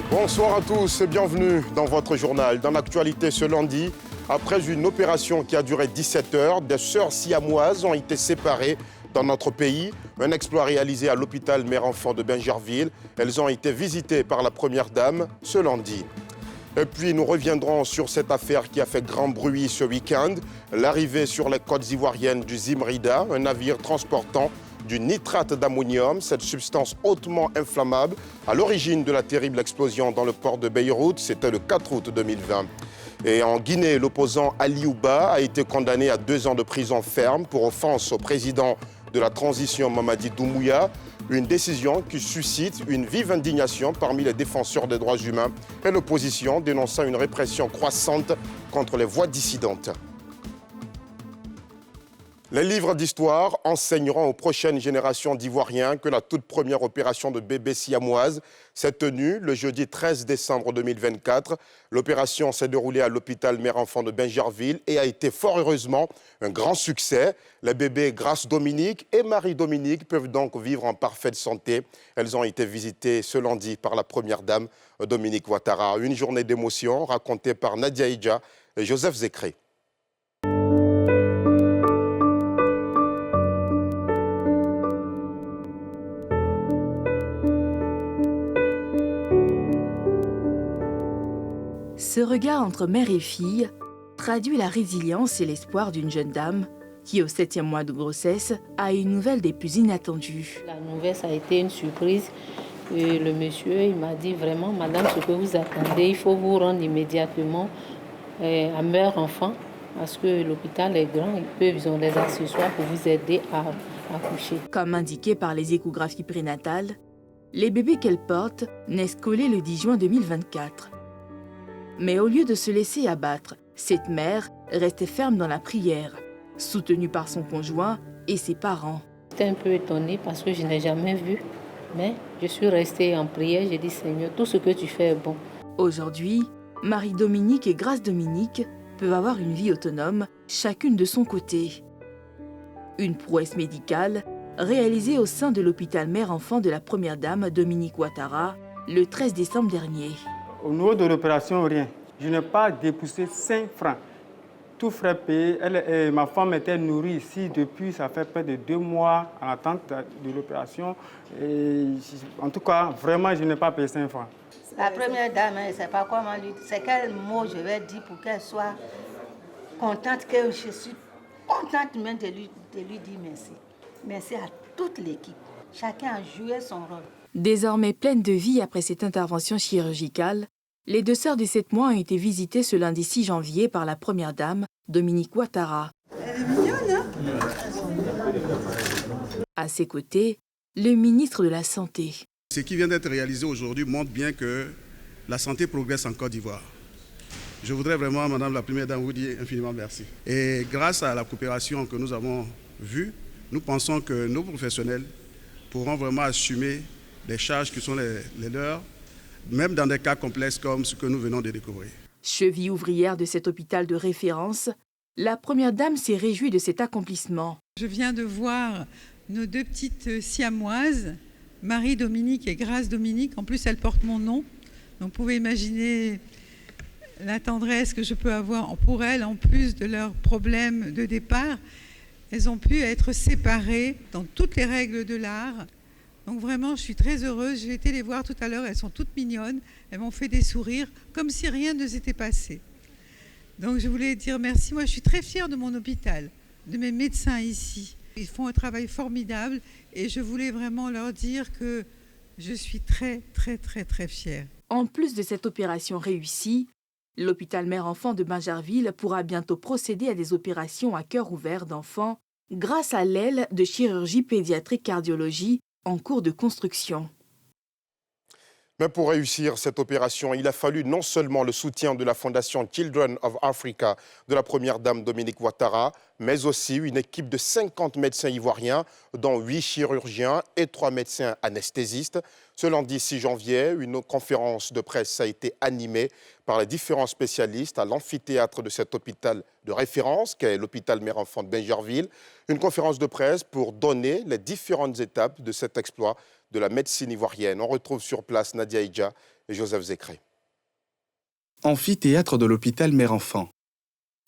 Bonsoir à tous et bienvenue dans votre journal. Dans l'actualité ce lundi, après une opération qui a duré 17 heures, des sœurs siamoises ont été séparées dans notre pays. Un exploit réalisé à l'hôpital mère-enfant de Bingerville. Elles ont été visitées par la première dame ce lundi. Et puis nous reviendrons sur cette affaire qui a fait grand bruit ce week-end. L'arrivée sur les côtes ivoiriennes du Zimrida, un navire transportant du nitrate d'ammonium, cette substance hautement inflammable, à l'origine de la terrible explosion dans le port de Beyrouth. C'était le 4 août 2020. Et en Guinée, l'opposant Ali Ouba a été condamné à 2 ans de prison ferme pour offense au président de la transition Mamadi Doumbouya. Une décision qui suscite une vive indignation parmi les défenseurs des droits humains et l'opposition, dénonçant une répression croissante contre les voix dissidentes. Les livres d'histoire enseigneront aux prochaines générations d'Ivoiriens que la toute première opération de bébés siamoises s'est tenue le jeudi 13 décembre 2024. L'opération s'est déroulée à l'hôpital mère-enfant de Bingerville et a été fort heureusement un grand succès. Les bébés Grâce Dominique et Marie Dominique peuvent donc vivre en parfaite santé. Elles ont été visitées ce lundi par la première dame Dominique Ouattara. Une journée d'émotion racontée par Nadia Idja et Joseph Zécré. Ce regard entre mère et fille traduit la résilience et l'espoir d'une jeune dame qui, au 7e mois de grossesse, a une nouvelle des plus inattendues. La nouvelle, ça a été une surprise. Et le monsieur, il m'a dit vraiment, madame, ce que vous attendez, il faut vous rendre immédiatement à mère-enfant parce que l'hôpital est grand, ils ont des accessoires pour vous aider à accoucher. Comme indiqué par les échographies prénatales, les bébés qu'elle porte naissent collés le 10 juin 2024. Mais au lieu de se laisser abattre, cette mère restait ferme dans la prière, soutenue par son conjoint et ses parents. J'étais un peu étonnée parce que je n'ai jamais vu, mais je suis restée en prière. J'ai dit, Seigneur, tout ce que tu fais est bon. Aujourd'hui, Marie-Dominique et Grâce-Dominique peuvent avoir une vie autonome, chacune de son côté. Une prouesse médicale réalisée au sein de l'hôpital mère-enfant de la première dame Dominique Ouattara le 13 décembre dernier. Au niveau de l'opération, rien. Je n'ai pas dépoussé 5 francs. Tout frais payé. Ma femme était nourrie ici depuis, ça fait près de 2 mois en attente de l'opération. En tout cas, vraiment, je n'ai pas payé 5 francs. La première dame, elle ne sait pas comment lui... C'est quel mot je vais dire pour qu'elle soit contente, que je suis contente même de lui dire merci. Merci à toute l'équipe. Chacun a joué son rôle. Désormais pleine de vie après cette intervention chirurgicale, les 2 sœurs de 7 mois ont été visitées ce lundi 6 janvier par la première dame, Dominique Ouattara. Elle est mignonne, hein? À ses côtés, le ministre de la Santé. Ce qui vient d'être réalisé aujourd'hui montre bien que la santé progresse en Côte d'Ivoire. Je voudrais vraiment, Madame la Première Dame, vous dire infiniment merci. Et grâce à la coopération que nous avons vue, nous pensons que nos professionnels pourront vraiment assumer les charges qui sont les leurs, même dans des cas complexes comme ce que nous venons de découvrir. Cheville ouvrière de cet hôpital de référence, la première dame s'est réjouie de cet accomplissement. Je viens de voir nos 2 petites siamoises, Marie Dominique et Grâce Dominique. En plus, elles portent mon nom. Donc, vous pouvez imaginer la tendresse que je peux avoir pour elles, en plus de leurs problèmes de départ. Elles ont pu être séparées dans toutes les règles de l'art. Donc vraiment, je suis très heureuse. J'ai été les voir tout à l'heure, elles sont toutes mignonnes. Elles m'ont fait des sourires, comme si rien ne s'était passé. Donc je voulais dire merci. Moi, je suis très fière de mon hôpital, de mes médecins ici. Ils font un travail formidable et je voulais vraiment leur dire que je suis très, très, très, très fière. En plus de cette opération réussie, l'hôpital mère-enfant de Bingerville pourra bientôt procéder à des opérations à cœur ouvert d'enfants grâce à l'aile de chirurgie pédiatrique cardiologie en cours de construction. Mais pour réussir cette opération, il a fallu non seulement le soutien de la Fondation Children of Africa de la première dame Dominique Ouattara, mais aussi une équipe de 50 médecins ivoiriens, dont 8 chirurgiens et 3 médecins anesthésistes. Ce lundi 6 janvier, une conférence de presse a été animée par les différents spécialistes à l'amphithéâtre de cet hôpital de référence, qu'est l'hôpital mère-enfant de Bingerville. Une conférence de presse pour donner les différentes étapes de cet exploit de la médecine ivoirienne. On retrouve sur place Nadia Idja et Joseph Zécré. Amphithéâtre de l'hôpital Mère-Enfant.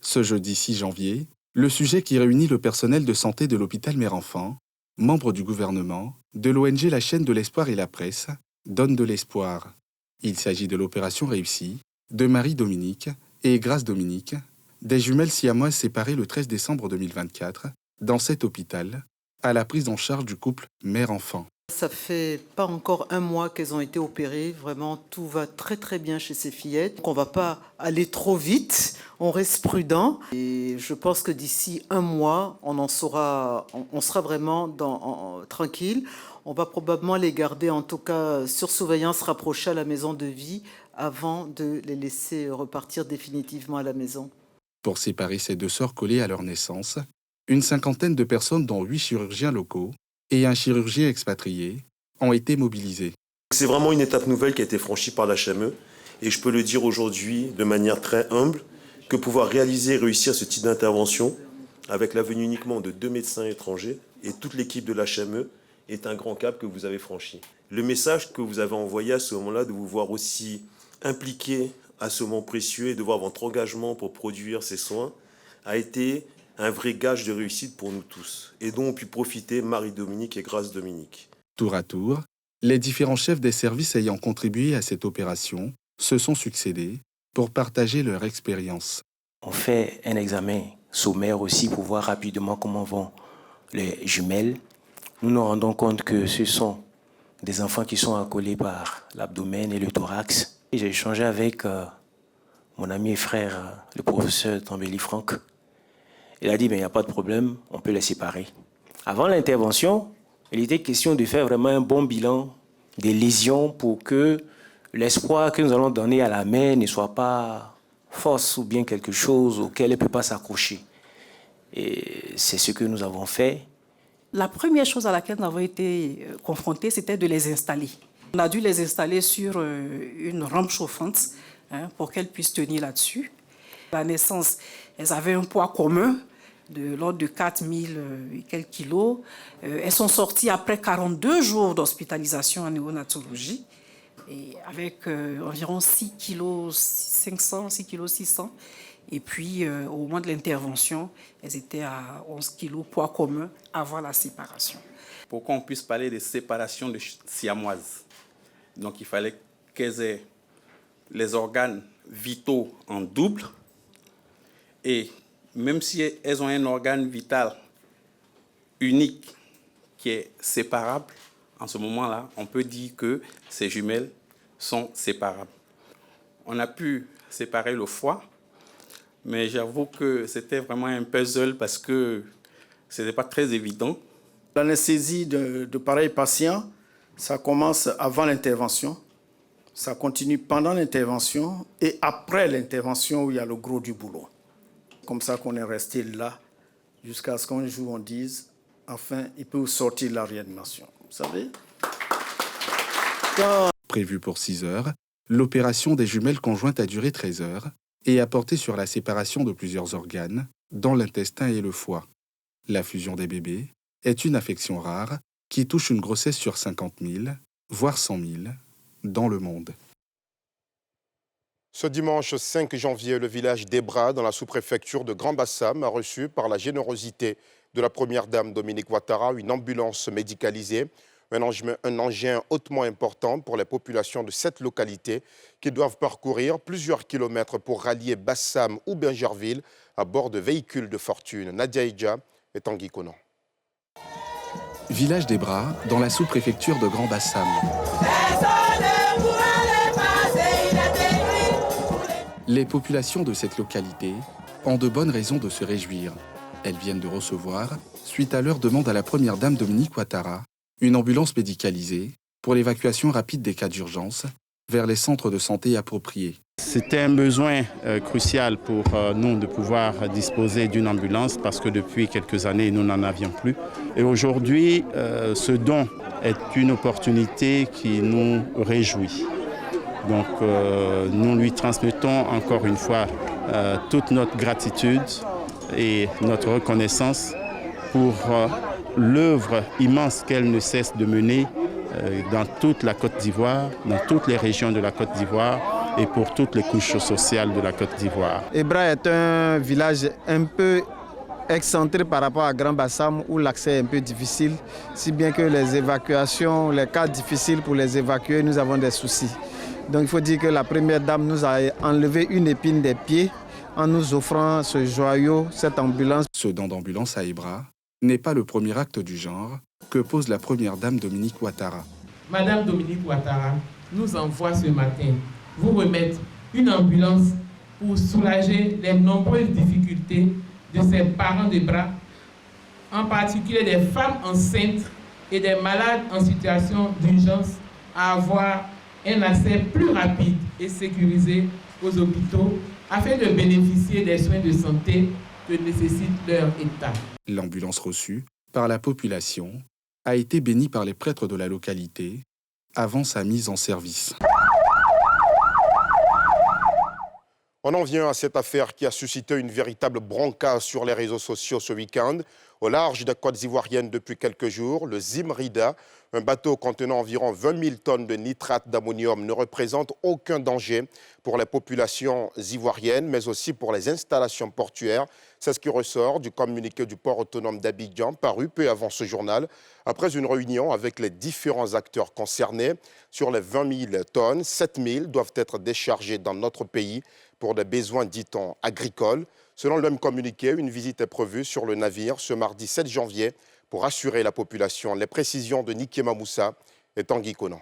Ce jeudi 6 janvier, le sujet qui réunit le personnel de santé de l'hôpital Mère-Enfant, membres du gouvernement, de l'ONG La Chaîne de l'Espoir et la presse, donne de l'espoir. Il s'agit de l'opération réussie de Marie-Dominique et Grace-Dominique, des jumelles siamoises séparées le 13 décembre 2024, dans cet hôpital, à la prise en charge du couple mère-enfant. Ça fait pas encore un mois qu'elles ont été opérées. Vraiment, tout va très très bien chez ces fillettes. Donc, on ne va pas aller trop vite, on reste prudent. Et je pense que d'ici un mois, on sera vraiment tranquille. On va probablement les garder, en tout cas, sur surveillance rapprochée à la maison de vie avant de les laisser repartir définitivement à la maison. Pour séparer ces deux sœurs collées à leur naissance, une cinquantaine de personnes, dont 8 chirurgiens locaux et un chirurgien expatrié, ont été mobilisés. C'est vraiment une étape nouvelle qui a été franchie par l'HME et je peux le dire aujourd'hui de manière très humble que pouvoir réaliser et réussir ce type d'intervention avec la venue uniquement de 2 médecins étrangers et toute l'équipe de l'HME est un grand cap que vous avez franchi. Le message que vous avez envoyé à ce moment-là, de vous voir aussi impliqué à ce moment précieux et de voir votre engagement pour produire ces soins, a été un vrai gage de réussite pour nous tous, et dont ont pu profiter Marie-Dominique et Grace-Dominique. Tour à tour, les différents chefs des services ayant contribué à cette opération se sont succédés pour partager leur expérience. On fait un examen sommaire aussi pour voir rapidement comment vont les jumelles. Nous nous rendons compte que ce sont des enfants qui sont accolés par l'abdomen et le thorax. J'ai échangé avec mon ami et frère, le professeur Tambéli Franck. Il a dit, mais il n'y a pas de problème, on peut les séparer. Avant l'intervention, il était question de faire vraiment un bon bilan des lésions pour que l'espoir que nous allons donner à la mère ne soit pas fausse ou bien quelque chose auquel elle ne peut pas s'accrocher. Et c'est ce que nous avons fait. La première chose à laquelle nous avons été confrontés, c'était de les installer. On a dû les installer sur une rampe chauffante pour qu'elles puissent tenir là-dessus. À la naissance, elles avaient un poids commun de l'ordre de 4000 et quelques kilos. Elles sont sorties après 42 jours d'hospitalisation en néonatologie et avec environ 6 kg 500, 6 kg 600. Et puis, au moment de l'intervention, elles étaient à 11 kg poids commun avant la séparation. Pour qu'on puisse parler de séparation de siamoises, donc il fallait qu'elles aient les organes vitaux en double. Et même si elles ont un organe vital unique qui est séparable, en ce moment-là, on peut dire que ces jumelles sont séparables. On a pu séparer le foie, mais j'avoue que c'était vraiment un puzzle parce que ce n'était pas très évident. L'anesthésie de pareils patients, ça commence avant l'intervention, ça continue pendant l'intervention et après l'intervention où il y a le gros du boulot. Comme ça qu'on est resté là jusqu'à ce qu'un jour on dise enfin il peut sortir de la réanimation. Vous savez Prévu pour 6 heures, l'opération des jumelles conjointes a duré 13 heures et a porté sur la séparation de plusieurs organes, dont l'intestin et le foie. La fusion des bébés est une affection rare qui touche une grossesse sur 50 000, voire 100 000, dans le monde. Ce dimanche 5 janvier, le village d'Ebra, dans la sous-préfecture de Grand-Bassam, a reçu, par la générosité de la première dame Dominique Ouattara, une ambulance médicalisée, un engin hautement important pour les populations de cette localité qui doivent parcourir plusieurs kilomètres pour rallier Bassam ou Bingerville à bord de véhicules de fortune. Nadia Idja et Tanguy Konan. Village d'Ebra, dans la sous-préfecture de Grand-Bassam. Les populations de cette localité ont de bonnes raisons de se réjouir. Elles viennent de recevoir, suite à leur demande à la première dame Dominique Ouattara, une ambulance médicalisée pour l'évacuation rapide des cas d'urgence vers les centres de santé appropriés. C'était un besoin crucial pour nous de pouvoir disposer d'une ambulance parce que depuis quelques années, nous n'en avions plus. Et aujourd'hui, ce don est une opportunité qui nous réjouit. Donc nous lui transmettons encore une fois toute notre gratitude et notre reconnaissance pour l'œuvre immense qu'elle ne cesse de mener dans toute la Côte d'Ivoire, dans toutes les régions de la Côte d'Ivoire et pour toutes les couches sociales de la Côte d'Ivoire. Ebra est un village un peu excentré par rapport à Grand Bassam où l'accès est un peu difficile, si bien que les évacuations, les cas difficiles pour les évacuer, nous avons des soucis. Donc il faut dire que la première dame nous a enlevé une épine des pieds en nous offrant ce joyau, cette ambulance. Ce don d'ambulance à Ebra n'est pas le premier acte du genre que pose la première dame Dominique Ouattara. Madame Dominique Ouattara nous envoie ce matin vous remettre une ambulance pour soulager les nombreuses difficultés de ses parents d'Ebra, en particulier des femmes enceintes et des malades en situation d'urgence, à avoir un accès plus rapide et sécurisé aux hôpitaux afin de bénéficier des soins de santé que nécessite leur État. L'ambulance reçue par la population a été bénie par les prêtres de la localité avant sa mise en service. On en vient à cette affaire qui a suscité une véritable bronca sur les réseaux sociaux ce week-end. Au large des côtes ivoiriennes depuis quelques jours, le Zimrida, un bateau contenant environ 20 000 tonnes de nitrate d'ammonium, ne représente aucun danger pour les populations ivoiriennes, mais aussi pour les installations portuaires. C'est ce qui ressort du communiqué du port autonome d'Abidjan, paru peu avant ce journal, après une réunion avec les différents acteurs concernés. Sur les 20 000 tonnes, 7 000 doivent être déchargées dans notre pays pour des besoins, dit-on, agricoles. Selon le même communiqué, une visite est prévue sur le navire ce mardi 7 janvier pour assurer la population. Les précisions de Nikema Moussa et Tanguy Conan.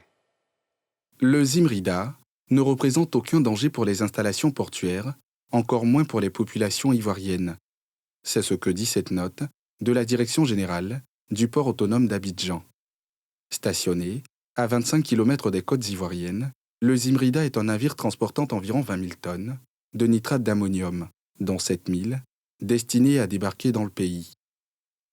Le Zimrida ne représente aucun danger pour les installations portuaires, encore moins pour les populations ivoiriennes. C'est ce que dit cette note de la Direction générale du port autonome d'Abidjan. Stationné à 25 km des côtes ivoiriennes, le Zimrida est un navire transportant environ 20 000 tonnes de nitrate d'ammonium, dont 7 000 destinés à débarquer dans le pays.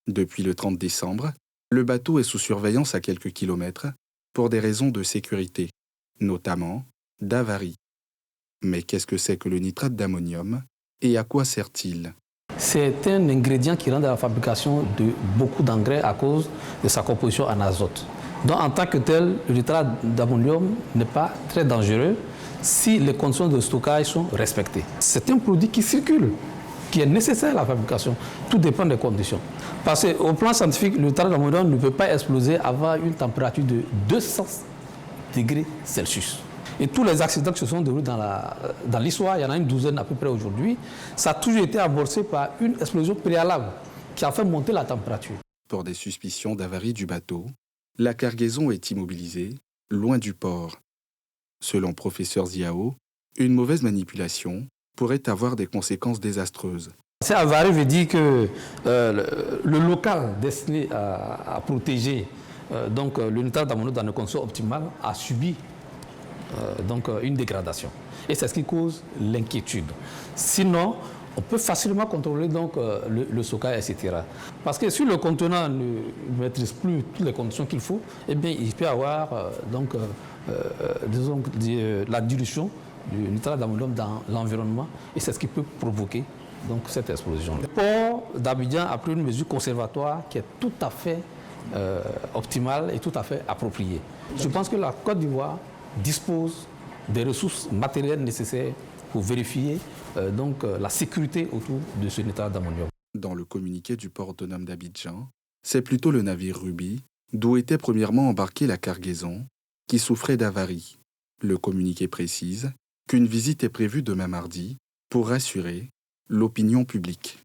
Depuis le 30 décembre, le bateau est sous surveillance à quelques kilomètres pour des raisons de sécurité, notamment d'avarie. Mais qu'est-ce que c'est que le nitrate d'ammonium et à quoi sert-il ? C'est un ingrédient qui rend la fabrication de beaucoup d'engrais à cause de sa composition en azote. Donc en tant que tel, le nitrate d'ammonium n'est pas très dangereux si les conditions de stockage sont respectées. C'est un produit qui circule, qui est nécessaire à la fabrication. Tout dépend des conditions. Parce qu'au plan scientifique, le nitrate d'ammonium ne peut pas exploser avant une température de 200 degrés Celsius. Et tous les accidents qui se sont déroulés dans l'histoire, il y en a une douzaine à peu près aujourd'hui, ça a toujours été amorcé par une explosion préalable qui a fait monter la température. Pour des suspicions d'avarie du bateau, la cargaison est immobilisée, loin du port. Selon professeur Ziao, une mauvaise manipulation pourrait avoir des conséquences désastreuses. Cette avarie veut dire que le local destiné à protéger le nitrate d'ammonium dans les conditions optimales a subi une dégradation. Et c'est ce qui cause l'inquiétude. Sinon, on peut facilement contrôler le stockage, etc. Parce que si le contenant ne maîtrise plus toutes les conditions qu'il faut, eh bien, il peut y avoir la dilution du nitrate d'ammonium dans l'environnement et c'est ce qui peut provoquer cette explosion. Le port d'Abidjan a pris une mesure conservatoire qui est tout à fait optimale et tout à fait appropriée. Je pense que la Côte d'Ivoire dispose des ressources matérielles nécessaires pour vérifier la sécurité autour de ce nitrate d'ammonium. Dans le communiqué du port autonome d'Abidjan, c'est plutôt le navire Ruby, d'où était premièrement embarquée la cargaison, qui souffrait d'avarie. Le communiqué précise qu'une visite est prévue demain mardi pour rassurer l'opinion publique.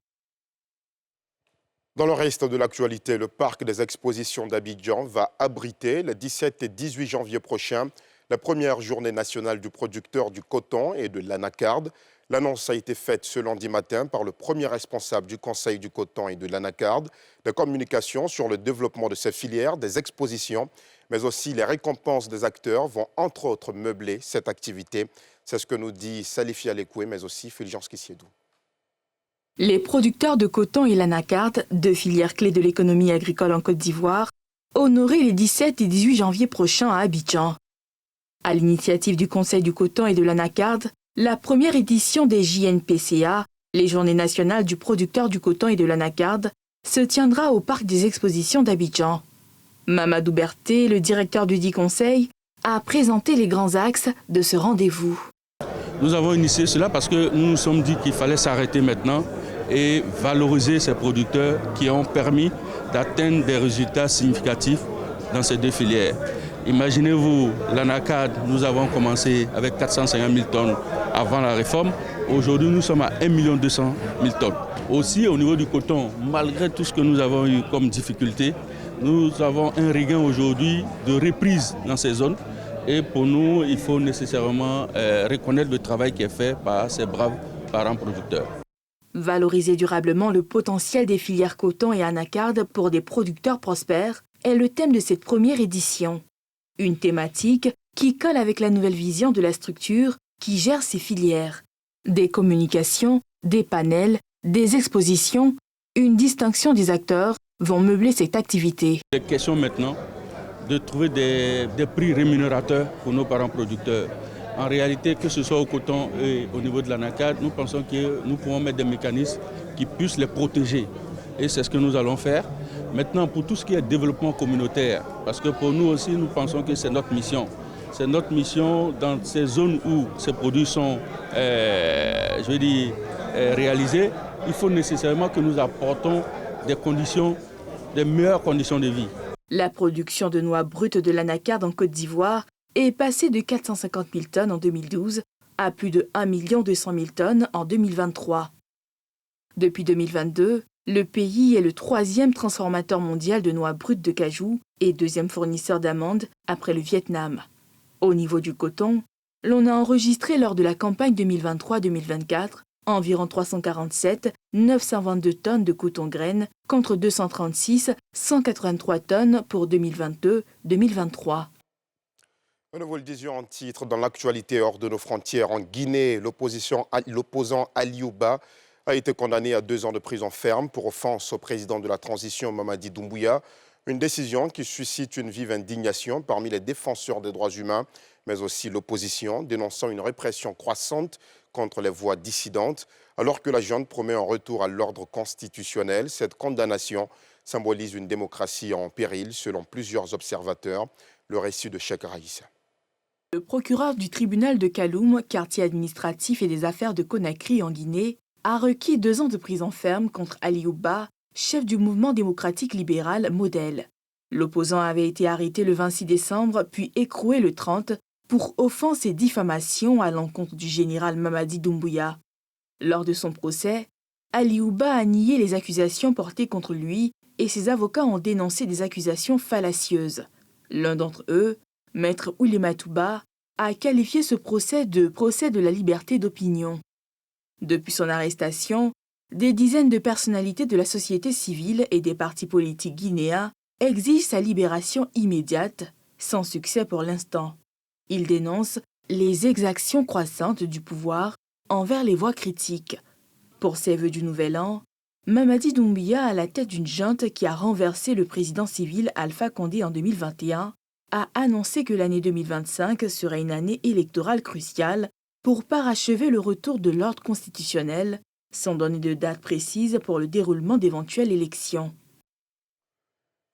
Dans le reste de l'actualité, le parc des expositions d'Abidjan va abriter le 17 et 18 janvier prochain la première journée nationale du producteur du coton et de l'anacarde. L'annonce a été faite ce lundi matin par le premier responsable du Conseil du coton et de l'anacarde. Les communications sur le développement de ces filières, des expositions, mais aussi les récompenses des acteurs vont entre autres meubler cette activité. C'est ce que nous dit Salifi Alekoué, mais aussi Fulgence Kissiedou. Les producteurs de coton et l'anacarde, deux filières clés de l'économie agricole en Côte d'Ivoire, honorés les 17 et 18 janvier prochains à Abidjan. À l'initiative du Conseil du coton et de l'anacarde, la première édition des JNPCA, les Journées nationales du producteur du coton et de l'anacarde, se tiendra au Parc des expositions d'Abidjan. Mamadou Berté, le directeur du dit conseil, a présenté les grands axes de ce rendez-vous. Nous avons initié cela parce que nous nous sommes dit qu'il fallait s'arrêter maintenant et valoriser ces producteurs qui ont permis d'atteindre des résultats significatifs dans ces deux filières. Imaginez-vous, l'anacade, nous avons commencé avec 450 000 tonnes avant la réforme. Aujourd'hui, nous sommes à 1 200 000 tonnes. Aussi, au niveau du coton, malgré tout ce que nous avons eu comme difficulté, nous avons un regain aujourd'hui de reprise dans ces zones. Et pour nous, il faut nécessairement reconnaître le travail qui est fait par ces braves parents producteurs. Valoriser durablement le potentiel des filières coton et anacarde pour des producteurs prospères est le thème de cette première édition. Une thématique qui colle avec la nouvelle vision de la structure qui gère ces filières. Des communications, des panels, des expositions, une distinction des acteurs vont meubler cette activité. Il est question maintenant de trouver des prix rémunérateurs pour nos parents producteurs. En réalité, que ce soit au coton et au niveau de l'anacade, nous pensons que nous pouvons mettre des mécanismes qui puissent les protéger. Et c'est ce que nous allons faire. Maintenant, pour tout ce qui est développement communautaire, parce que pour nous aussi, nous pensons que c'est notre mission. C'est notre mission dans ces zones où ces produits sont réalisés. Il faut nécessairement que nous apportons des meilleures conditions de vie. La production de noix brutes de l'anacarde en Côte d'Ivoire est passée de 450 000 tonnes en 2012 à plus de 1 200 000 tonnes en 2023. Depuis 2022, le pays est le 3e transformateur mondial de noix brutes de cajou et 2e fournisseur d'amandes après le Vietnam. Au niveau du coton, l'on a enregistré lors de la campagne 2023-2024 environ 347 922 tonnes de coton-graines contre 236 183 tonnes pour 2022-2023. Nous vous le disions en titre, dans l'actualité hors de nos frontières, en Guinée, l'opposant Aliou Ba a été condamné à 2 ans de prison ferme pour offense au président de la transition Mamadi Doumbouya. Une décision qui suscite une vive indignation parmi les défenseurs des droits humains, mais aussi l'opposition, dénonçant une répression croissante contre les voix dissidentes. Alors que la junte promet un retour à l'ordre constitutionnel, cette condamnation symbolise une démocratie en péril, selon plusieurs observateurs. Le récit de Cheikh Raïssa. Le procureur du tribunal de Kaloum, quartier administratif et des affaires de Conakry en Guinée, a requis 2 ans de prison ferme contre Aliou Ba, chef du mouvement démocratique libéral Modèle. L'opposant avait été arrêté le 26 décembre, puis écroué le 30 pour offense et diffamation à l'encontre du général Mamadi Doumbouya. Lors de son procès, Aliou Ba a nié les accusations portées contre lui et ses avocats ont dénoncé des accusations fallacieuses. L'un d'entre eux, Maître Oulimatou Ba, a qualifié ce procès de la liberté d'opinion. Depuis son arrestation, des dizaines de personnalités de la société civile et des partis politiques guinéens exigent sa libération immédiate, sans succès pour l'instant. Ils dénoncent les exactions croissantes du pouvoir envers les voix critiques. Pour ses vœux du Nouvel An, Mamadi Doumbouya, à la tête d'une junte qui a renversé le président civil Alpha Condé en 2021, a annoncé que l'année 2025 serait une année électorale cruciale pour parachever le retour de l'ordre constitutionnel, sans donner de date précise pour le déroulement d'éventuelles élections.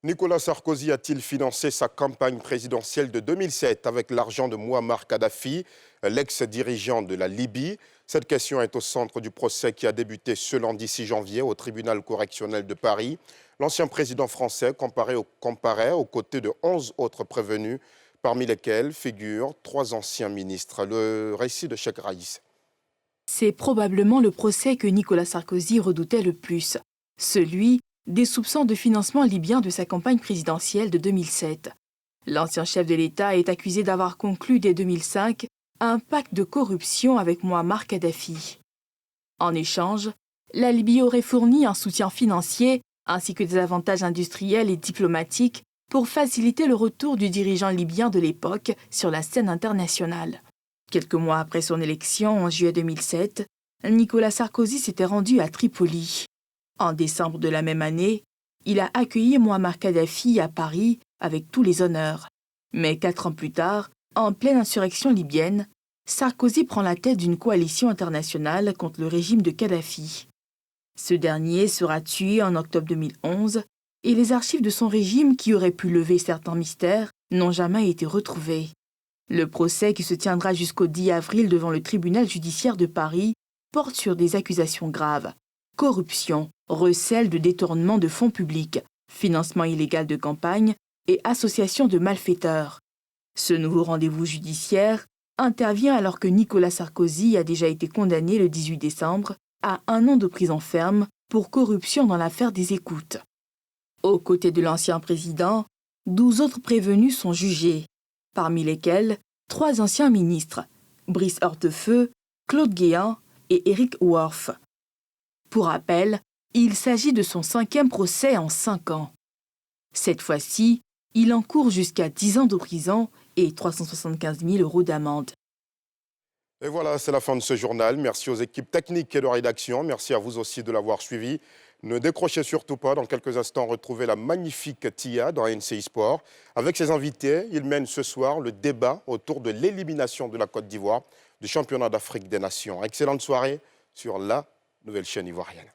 Nicolas Sarkozy a-t-il financé sa campagne présidentielle de 2007 avec l'argent de Mouammar Kadhafi, l'ex-dirigeant de la Libye? Cette question est au centre du procès qui a débuté ce lundi 6 janvier au tribunal correctionnel de Paris. L'ancien président français comparaît aux côtés de 11 autres prévenus, parmi lesquels figurent 3 anciens ministres. Le récit de Cheikh Raïssa. C'est probablement le procès que Nicolas Sarkozy redoutait le plus, celui des soupçons de financement libyen de sa campagne présidentielle de 2007. L'ancien chef de l'État est accusé d'avoir conclu dès 2005 un pacte de corruption avec Mouammar Kadhafi. En échange, la Libye aurait fourni un soutien financier ainsi que des avantages industriels et diplomatiques pour faciliter le retour du dirigeant libyen de l'époque sur la scène internationale. Quelques mois après son élection, en juillet 2007, Nicolas Sarkozy s'était rendu à Tripoli. En décembre de la même année, il a accueilli Mouammar Kadhafi à Paris avec tous les honneurs. Mais 4 ans plus tard, en pleine insurrection libyenne, Sarkozy prend la tête d'une coalition internationale contre le régime de Kadhafi. Ce dernier sera tué en octobre 2011 et les archives de son régime qui auraient pu lever certains mystères n'ont jamais été retrouvées. Le procès qui se tiendra jusqu'au 10 avril devant le tribunal judiciaire de Paris porte sur des accusations graves. Corruption, recel de détournement de fonds publics, financement illégal de campagne et association de malfaiteurs. Ce nouveau rendez-vous judiciaire intervient alors que Nicolas Sarkozy a déjà été condamné le 18 décembre à 1 an de prison ferme pour corruption dans l'affaire des écoutes. Aux côtés de l'ancien président, 12 autres prévenus sont jugés, parmi lesquels 3 anciens ministres, Brice Hortefeux, Claude Guéant et Éric Worf. Pour rappel, il s'agit de son 5e procès en 5 ans. Cette fois-ci, il encourt jusqu'à 10 ans de prison et 375 000 € d'amende. Et voilà, c'est la fin de ce journal. Merci aux équipes techniques et de rédaction. Merci à vous aussi de l'avoir suivi. Ne décrochez surtout pas. Dans quelques instants, retrouvez la magnifique Tia dans NCI Sport. Avec ses invités, il mène ce soir le débat autour de l'élimination de la Côte d'Ivoire du championnat d'Afrique des Nations. Excellente soirée sur la nouvelle chaîne ivoirienne.